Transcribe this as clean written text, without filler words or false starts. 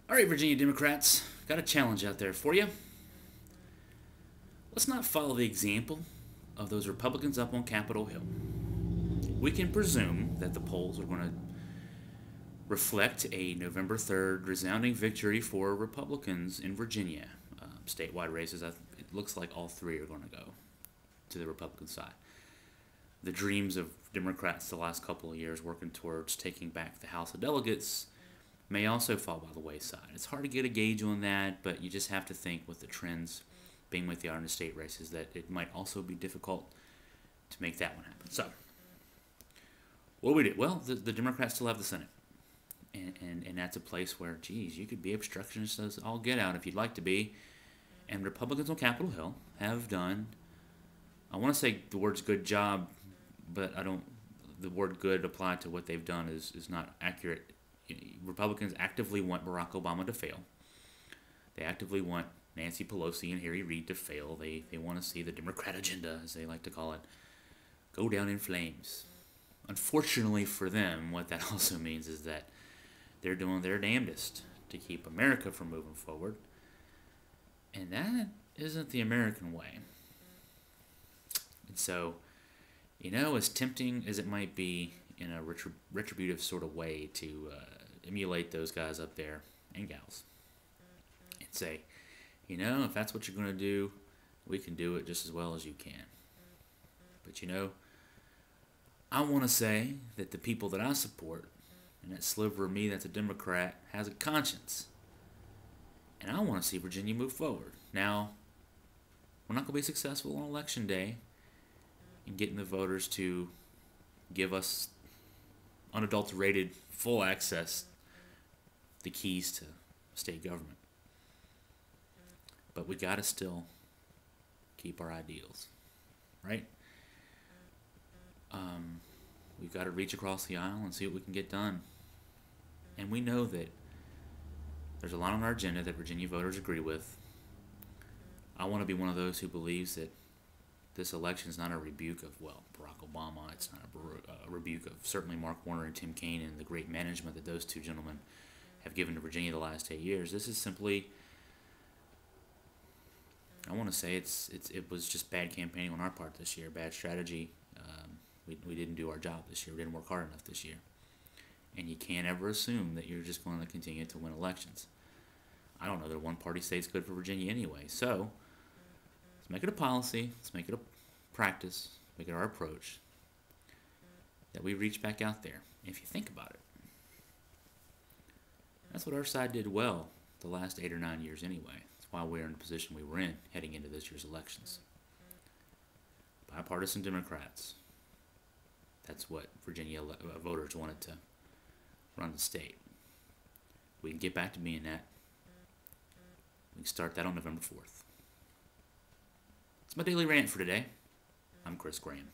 All right, Virginia Democrats, got a challenge out there for you. Let's not follow the example of those Republicans up on Capitol Hill. We can presume that the polls are going to reflect a November 3rd resounding victory for Republicans in Virginia. Statewide races, it looks like all three are going to go to the Republican side. The dreams of Democrats the last couple of years working towards taking back the House of Delegates may also fall by the wayside. It's hard to get a gauge on that, but you just have to think with the trends being with the other state races that it might also be difficult to make that one happen. So, what do we do? Well, the Democrats still have the Senate. And that's a place where, geez, you could be obstructionist as all get out if you'd like to be. And Republicans on Capitol Hill have done, I want to say the words good job, but the word good applied to what they've done is not accurate. Republicans actively want Barack Obama to fail. They actively want Nancy Pelosi and Harry Reid to fail. They want to see the Democrat agenda, as they like to call it, go down in flames. Unfortunately for them, what that also means is that they're doing their damnedest to keep America from moving forward. And that isn't the American way. And so, as tempting as it might be in a retributive sort of way to emulate those guys up there and gals and say, if that's what you're going to do, we can do it just as well as you can. But I want to say that the people that I support, and that sliver of me that's a Democrat, has a conscience. And I want to see Virginia move forward. Now, we're not going to be successful on Election Day in getting the voters to give us unadulterated, full access, the keys to state government. But we got to still keep our ideals, right? We've got to reach across the aisle and see what we can get done. And we know that there's a lot on our agenda that Virginia voters agree with. I want to be one of those who believes that this election is not a rebuke of, Barack Obama. It's not a rebuke of certainly Mark Warner and Tim Kaine and the great management that those two gentlemen have given to Virginia the last 8 years. This is simply, I want to say it was just bad campaigning on our part this year, bad strategy. We didn't do our job this year. We didn't work hard enough this year. And you can't ever assume that you're just going to continue to win elections. I don't know that a one-party state's good for Virginia anyway. So, let's make it a policy. Let's make it a practice. Make it our approach that we reach back out there. And if you think about it, that's what our side did well the last 8 or 9 years anyway. That's why we're in the position we were in heading into this year's elections. Bipartisan Democrats. That's what Virginia voters wanted to run the state. We can get back to being that. We can start that on November 4th. It's my daily rant for today. I'm Chris Graham.